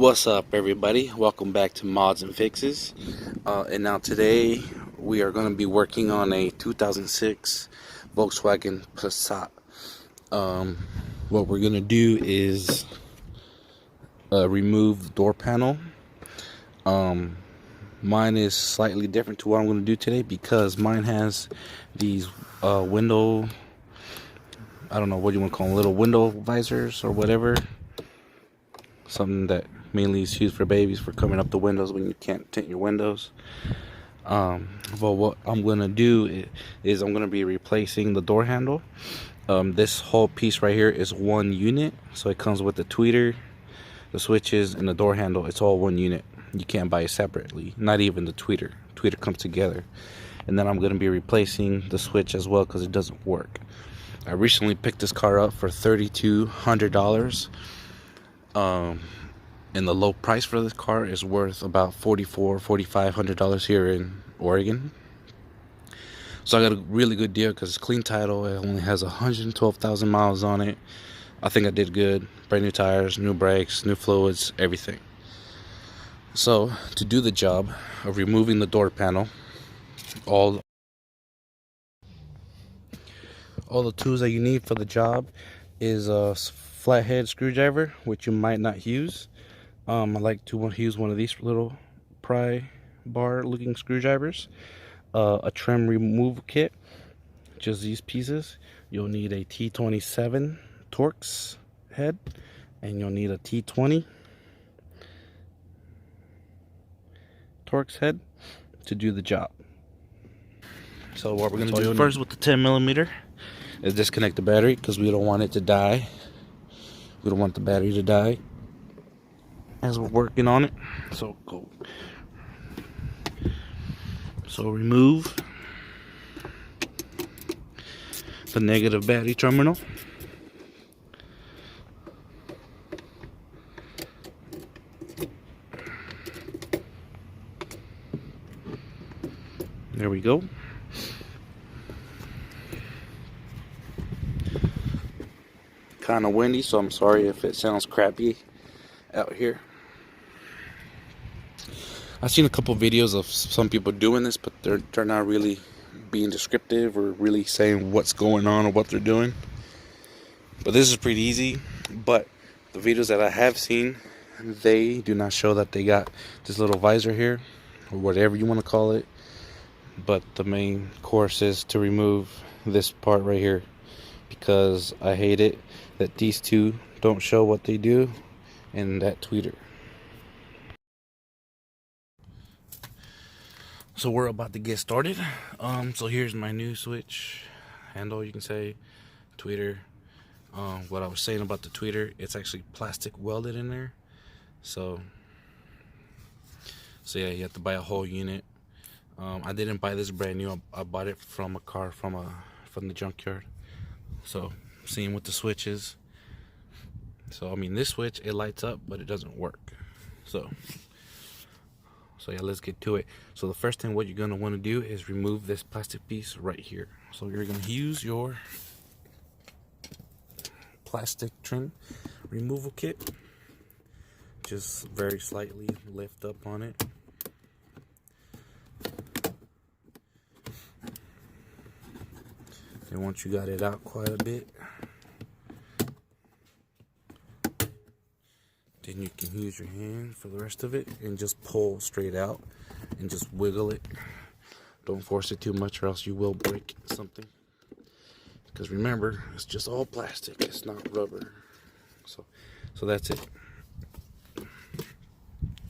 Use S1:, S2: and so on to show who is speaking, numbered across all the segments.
S1: What's up, everybody? Welcome back to Mods and Fixes. And now today we are going to be working on a 2006 Volkswagen Passat. What we're going to do is remove the door panel. Mine is slightly different to what I'm going to do today because mine has these window, I don't know what you want to call them, little window visors or whatever. Something that mainly is used for babies for coming up the windows when you can't tint your windows. But what I'm gonna do is I'm gonna be replacing the door handle. This whole piece right here is one unit, so it comes with the tweeter, the switches, and the door handle. It's all one unit. You can't buy it separately. Not even the tweeter. Tweeter comes together. And then I'm gonna be replacing the switch as well because it doesn't work. I recently picked this car up for $3,200. And the low price for this car is worth about $4,500 here in Oregon. So I got a really good deal because it's clean title. It only has 112,000 miles on it. I think I did good. Brand new tires, new brakes, new fluids, everything. So to do the job of removing the door panel, all the tools that you need for the job is a flathead screwdriver, which you might not use. I like to use one of these little pry bar looking screwdrivers. A trim removal kit, just these pieces. You'll need a T27 torx head, and you'll need a T20 torx head to do the job. So what we're going to do first with the 10mm is disconnect the battery because we don't want it to die. We don't want the battery to die as we're working on it. So go. So remove the negative battery terminal. There we go. Kind of windy, so I'm sorry if it sounds crappy out here. I've seen a couple videos of some people doing this, but they're not really being descriptive or really saying what's going on or what they're doing. But this is pretty easy. But the videos that I have seen, they do not show that they got this little visor here, or whatever you want to call it. But the main course is to remove this part right here, because I hate it that these two don't show what they do in that tweeter. So we're about to get started. So here's my new switch handle, you can say, tweeter. What I was saying about the tweeter, it's actually plastic welded in there. So yeah, you have to buy a whole unit. I didn't buy this brand new. I bought it from a car from the junkyard. So same with the switches. So I mean, this switch, it lights up, but it doesn't work. So yeah, let's get to it. So the first thing what you're gonna want to do is remove this plastic piece right here. So you're gonna use your plastic trim removal kit. Just very slightly lift up on it. And once you got it out quite a bit, then you can use your hand for the rest of it and just pull straight out and just wiggle it. Don't force it too much or else you will break something. Because remember, it's just all plastic, it's not rubber. So that's it.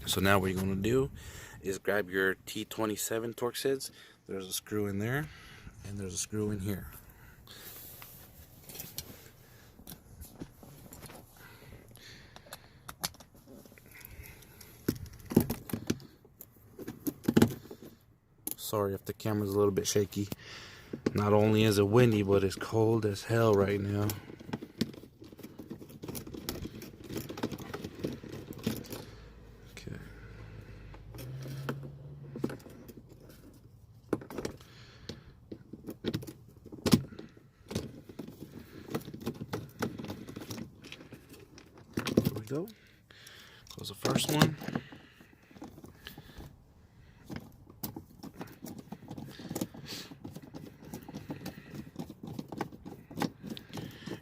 S1: So now what you're going to do is grab your T27 torx heads. There's a screw in there and there's a screw in here. Sorry if the camera's a little bit shaky. Not only is it windy, but it's cold as hell right now. Okay. There we go. Close the first one.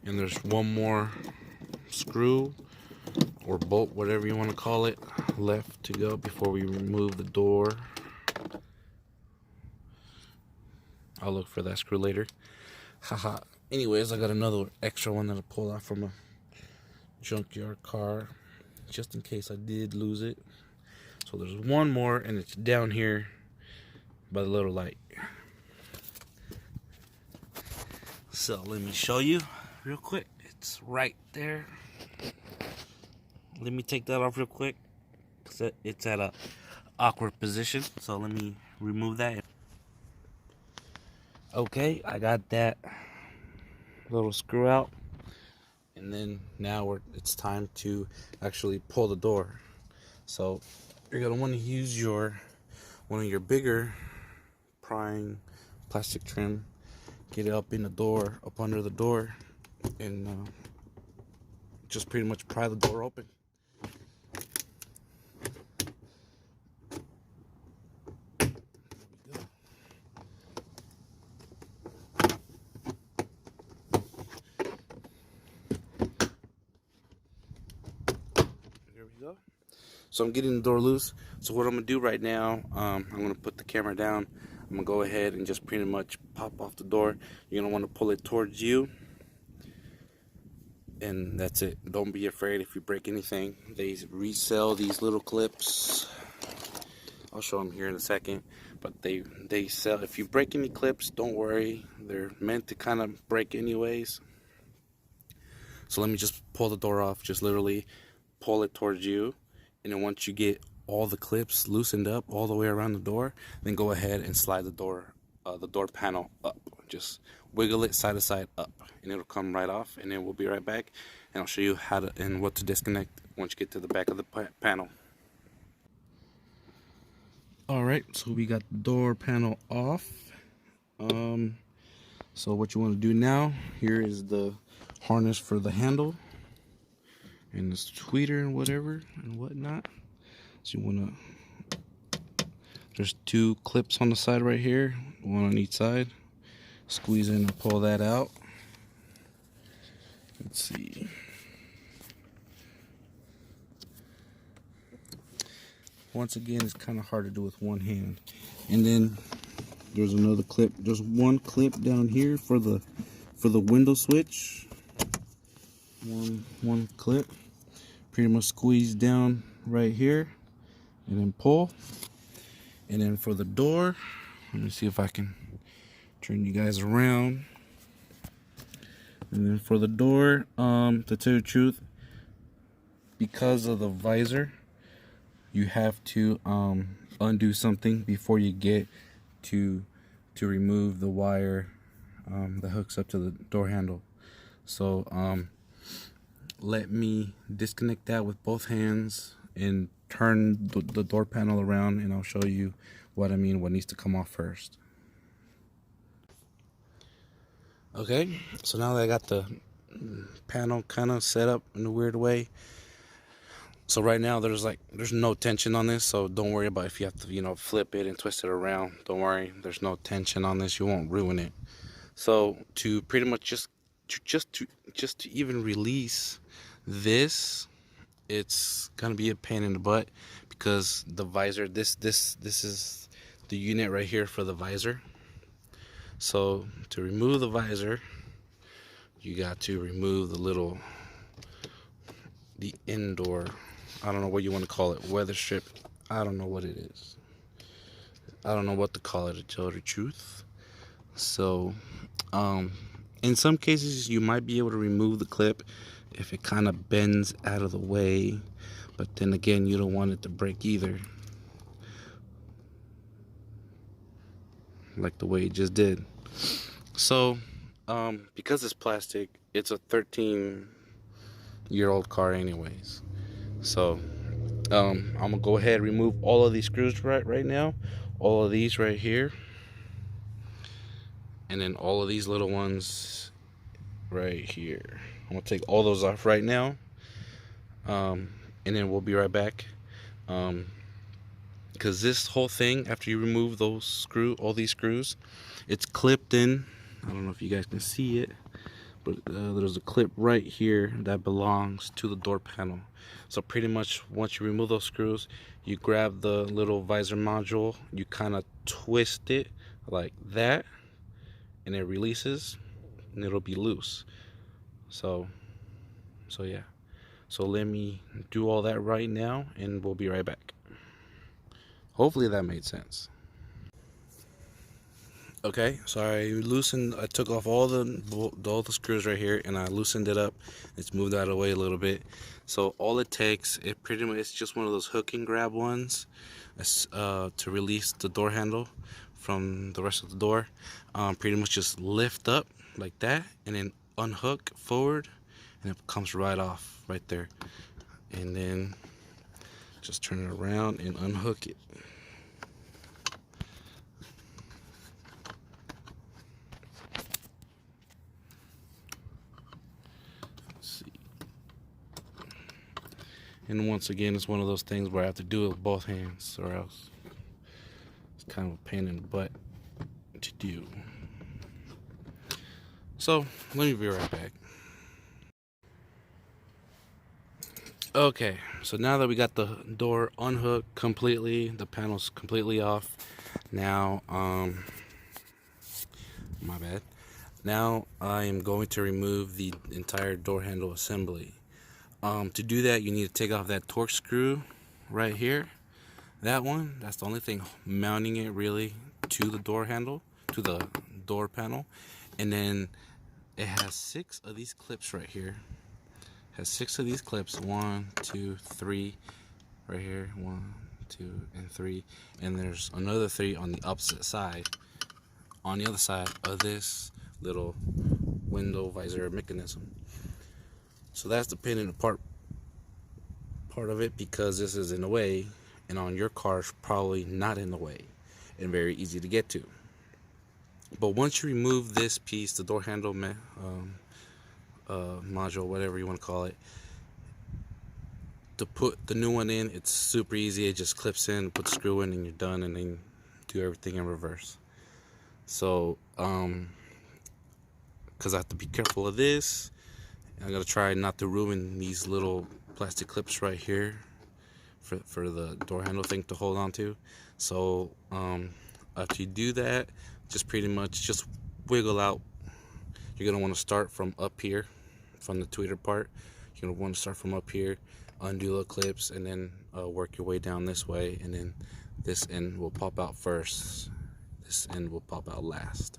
S1: And there's one more screw or bolt, whatever you want to call it, left to go before we remove the door. I'll look for that screw later. Haha. Anyways, I got another extra one that I pulled out from a junkyard car, just in case I did lose it. So there's one more, and it's down here by the little light. So let me show you real quick. It's right there. Let me take that off real quick, because it's at a awkward position. So let me remove that. Okay, I got that little screw out, and then now it's time to actually pull the door. So you're gonna want to use one of your bigger prying plastic trim, get it up in the door, up under the door, and just pretty much pry the door open. There we go. So I'm getting the door loose. So what I'm gonna do right now, I'm gonna put the camera down. I'm gonna go ahead and just pretty much pop off the door. You're gonna want to pull it towards you, and that's it. Don't be afraid if you break anything. They resell these little clips. I'll show them here in a second, but they sell. If you break any clips, don't worry. They're meant to kind of break anyways. So let me just pull the door off. Just literally pull it towards you, and then once you get all the clips loosened up all the way around the door, then go ahead and slide the door panel up. Just wiggle it side to side up, and it'll come right off. And then we'll be right back, and I'll show you how to and what to disconnect once you get to the back of the panel. All right, so we got the door panel off. So what you want to do now, here is the harness for the handle and this tweeter and whatever and whatnot. So you want to, there's two clips on the side right here, one on each side. Squeeze in and pull that out. Let's see. Once again, it's kind of hard to do with one hand. And then there's another clip. There's one clip down here for the window switch. One clip. Pretty much squeeze down right here and then pull. And then for the door, let me see if I can turn you guys around. And then for the door, to tell you the truth, because of the visor, you have to undo something before you get to remove the wire that hooks up to the door handle. So let me disconnect that with both hands and turn the door panel around, and I'll show you what I mean, what needs to come off first. Okay, so now that I got the panel kind of set up in a weird way, so right now there's no tension on this, so don't worry about if you have to flip it and twist it around. Don't worry, there's no tension on this. You won't ruin it. So to pretty much just to even release this, it's gonna be a pain in the butt, because the visor, this is the unit right here for the visor. So to remove the visor, you got to remove the indoor, I don't know what you want to call it, weather strip. I don't know what it is. I don't know what to call it, to tell the truth. So in some cases you might be able to remove the clip if it kind of bends out of the way, but then again, you don't want it to break either, like the way it just did. So because it's plastic, it's a 13-year-old car anyways. So I'm gonna go ahead and remove all of these screws right now, all of these right here, and then all of these little ones right here. I'm gonna take all those off right now, and and then we'll be right back. Because this whole thing, after you remove all these screws, it's clipped in. I don't know if you guys can see it, but there's a clip right here that belongs to the door panel. So pretty much once you remove those screws, you grab the little visor module, you kind of twist it like that, and it releases, and it'll be loose. So yeah. So let me do all that right now, and we'll be right back. Hopefully that made sense. Okay, so I took off all the screws right here, and I loosened it up. It's moved out of the way a little bit. So all it takes, it's just one of those hook and grab ones, to release the door handle from the rest of the door. Pretty much just lift up like that, and then unhook forward, and it comes right off right there. And then just turn it around and unhook it. And once again, it's one of those things where I have to do it with both hands, or else it's kind of a pain in the butt to do. So let me be right back. Okay, so now that we got the door unhooked completely, the panel's completely off. Now, my bad. Now I am going to remove the entire door handle assembly. To do that, you need to take off that torx screw right here. That one, that's the only thing mounting it really to the door handle, to the door panel. And then it has 6 of these clips right here. It has 6 of these clips, 1, 2, 3, right here, 1, 2, and 3. And there's another 3 on the opposite side, on the other side of this little window visor mechanism. So that's the pin in the part of it, because this is in the way, and on your car it's probably not in the way and very easy to get to. But once you remove this piece, the door handle module, whatever you want to call it, to put the new one in, it's super easy. It just clips in, put the screw in, and you're done, and then do everything in reverse. So because I have to be careful of this, I'm gonna try not to ruin these little plastic clips right here for the door handle thing to hold on to. So after you do that, just pretty much just wiggle out. You're gonna want to start from up here, from the tweeter part. You're gonna want to start from up here, undo the clips, and then work your way down this way, and then this end will pop out first, this end will pop out last.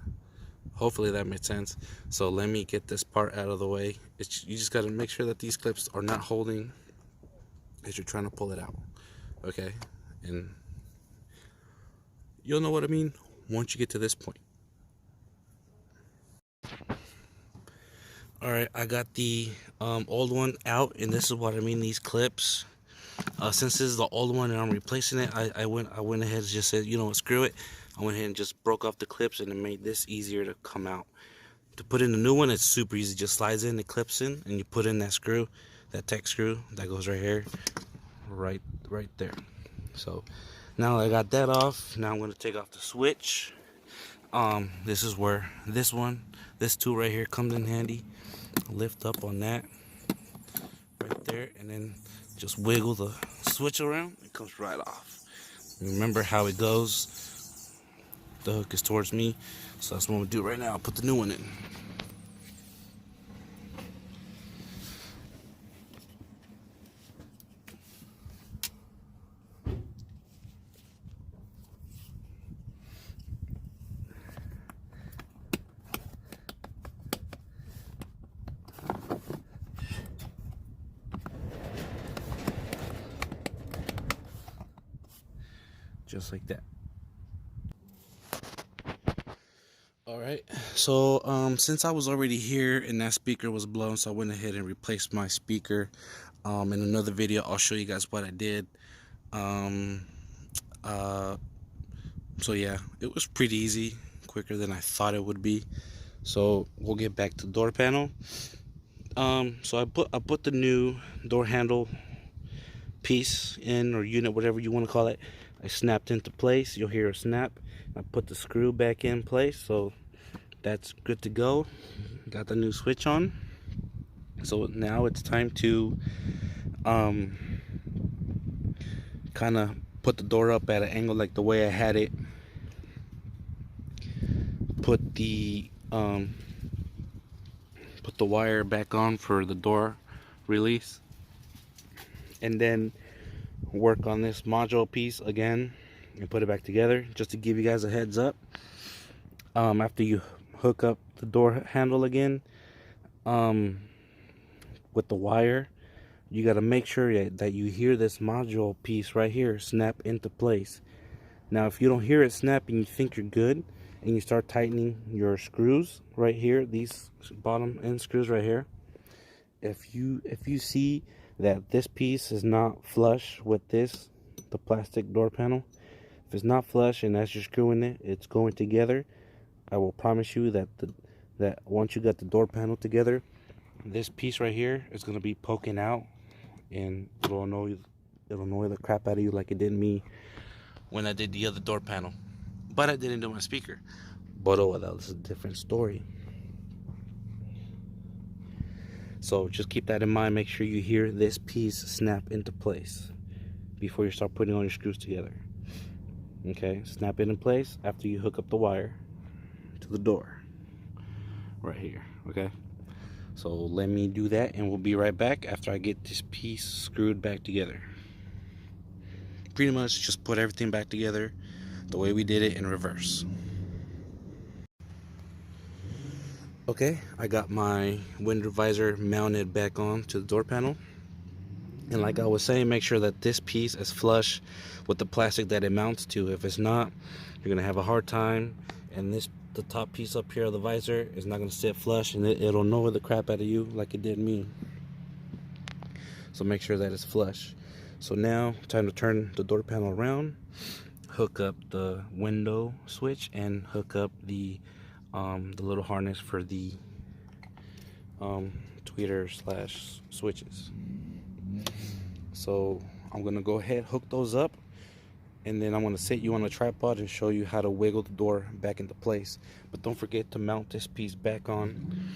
S1: Hopefully that made sense. So let me get this part out of the way. You just got to make sure that these clips are not holding as you're trying to pull it out. Okay? And you'll know what I mean once you get to this point. Alright, I got the old one out, and this is what I mean, these clips. Since this is the old one and I'm replacing it, I went ahead and just said, you know what, screw it. I went ahead and just broke off the clips, and it made this easier to come out. To put in the new one, it's super easy. Just slides in, it clips in, and you put in that screw, that tech screw that goes right here, right there. So now I got that off. Now I'm going to take off the switch. This is where this tool right here comes in handy. Lift up on that right there, and then just wiggle the switch around. It comes right off. Remember how it goes. The hook is towards me, so that's what I'm gonna do right now. I'll put the new one in. Just like that. Alright, so since I was already here and that speaker was blown, so I went ahead and replaced my speaker. In another video I'll show you guys what I did. So yeah, it was pretty easy, quicker than I thought it would be. So we'll get back to the door panel. So I put the new door handle piece in, or unit, whatever you want to call it, I snapped into place. You'll hear a snap. I put the screw back in place, so that's good to go. Got the new switch on. So now it's time to kind of put the door up at an angle like the way I had it. Put the wire back on for the door release, and then work on this module piece again and put it back together. Just to give you guys a heads up, after you hook up the door handle again, with the wire, you got to make sure that you hear this module piece right here snap into place. Now if you don't hear it snap and you think you're good, and you start tightening your screws right here, these bottom end screws right here, if you see that this piece is not flush with the plastic door panel, if it's not flush and as you're screwing it, it's going together, I will promise you that that once you got the door panel together, this piece right here is going to be poking out, and it'll annoy the crap out of you like it did me when I did the other door panel. But I didn't do my speaker. But oh, that was a different story. So just keep that in mind. Make sure you hear this piece snap into place before you start putting all your screws together. Okay, snap it in place after you hook up the wire to the door right here. Okay, so let me do that and we'll be right back after I get this piece screwed back together. Pretty much just put everything back together the way we did it in reverse. Okay, I got my window visor mounted back on to the door panel. And like I was saying, make sure that this piece is flush with the plastic that it mounts to. If it's not, you're gonna have a hard time. And the top piece up here of the visor is not gonna sit flush, and it'll annoy the crap out of you like it did me. So make sure that it's flush. So now, time to turn the door panel around, hook up the window switch, and hook up the little harness for the tweeter slash switches. So I'm gonna go ahead, hook those up, and then I'm gonna set you on a tripod and show you how to wiggle the door back into place. But don't forget to mount this piece back on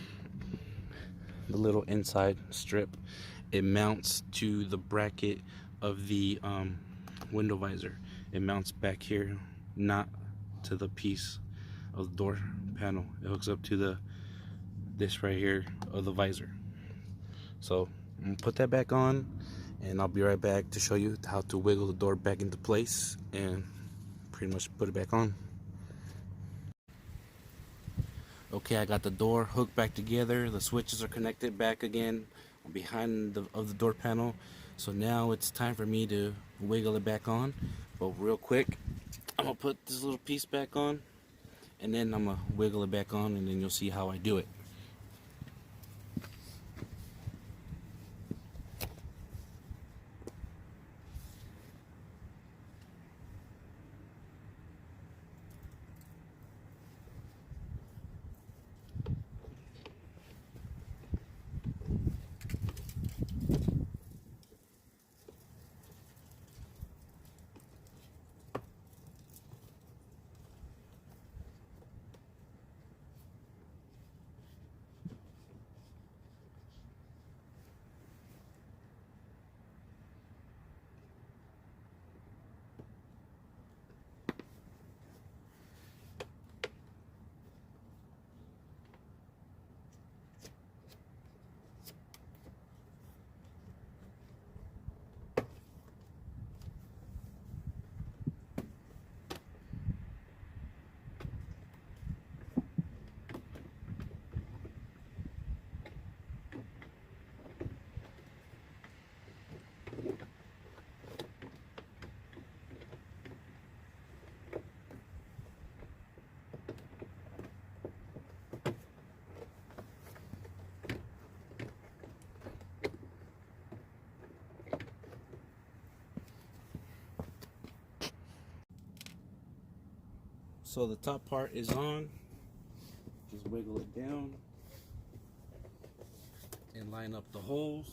S1: the little inside strip. It mounts to the bracket of the window visor. It mounts back here, not to the piece of the door panel. It hooks up to this right here of the visor. So I'm gonna put that back on, and I'll be right back to show you how to wiggle the door back into place and pretty much put it back on. Okay, I got the door hooked back together. The switches are connected back again behind the door panel. So now it's time for me to wiggle it back on. But real quick, I'm gonna put this little piece back on, and then I'm gonna wiggle it back on, and then you'll see how I do it. So the top part is on. Just wiggle it down and line up the holes.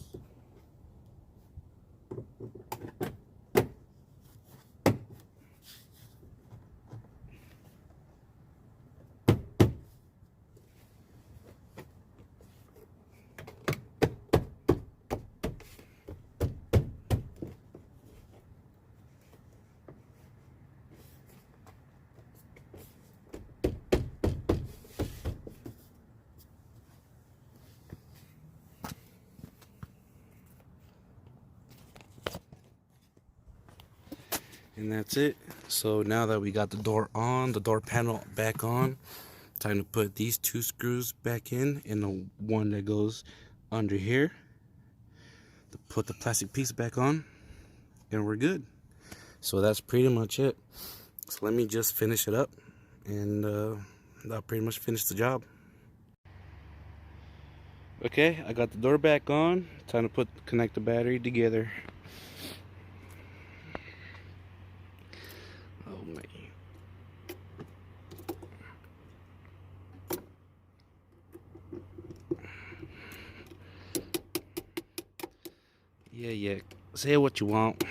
S1: And that's it. So now that we got the door on, the door panel back on, time to put these 2 screws back in and the one that goes under here. To put the plastic piece back on, and we're good. So that's pretty much it. So let me just finish it up, and that'll pretty much finish the job. Okay, I got the door back on. Time to connect the battery together. Oh man. Yeah. Say what you want.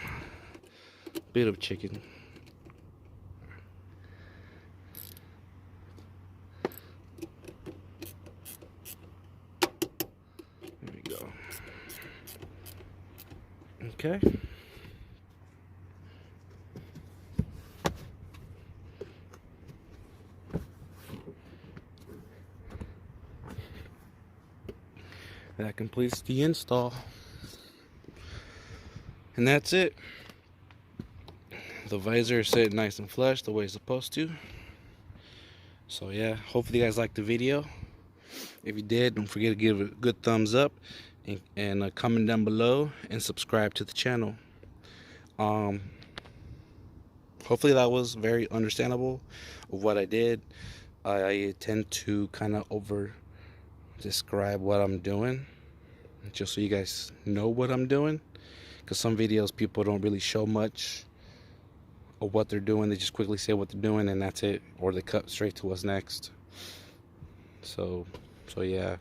S1: Bit of chicken. There we go. Okay. That completes the install. And that's it. The visor is set nice and flush the way it's supposed to. So yeah, hopefully you guys liked the video. If you did, don't forget to give it a good thumbs up and comment down below and subscribe to the channel. Hopefully that was very understandable of what I did. I tend to kind of over describe what I'm doing just so you guys know what I'm doing, because some videos people don't really show much of what they're doing. They just quickly say what they're doing and that's it, or they cut straight to what's next. So yeah,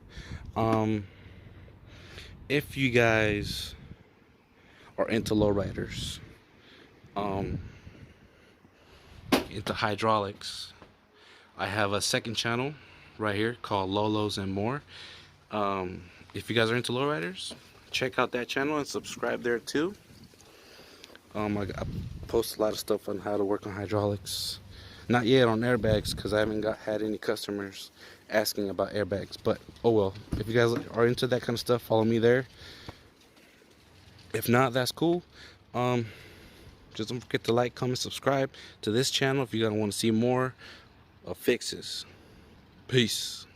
S1: if you guys are into lowriders, into hydraulics, I have a second channel right here called Lolos and More. If you guys are into lowriders, check out that channel and subscribe there too. I post a lot of stuff on how to work on hydraulics. Not yet on airbags, because I haven't had any customers asking about airbags, but oh well. If you guys are into that kind of stuff, follow me there. If not, that's cool. Just don't forget to like, comment, subscribe to this channel if you guys want to see more fixes. Peace.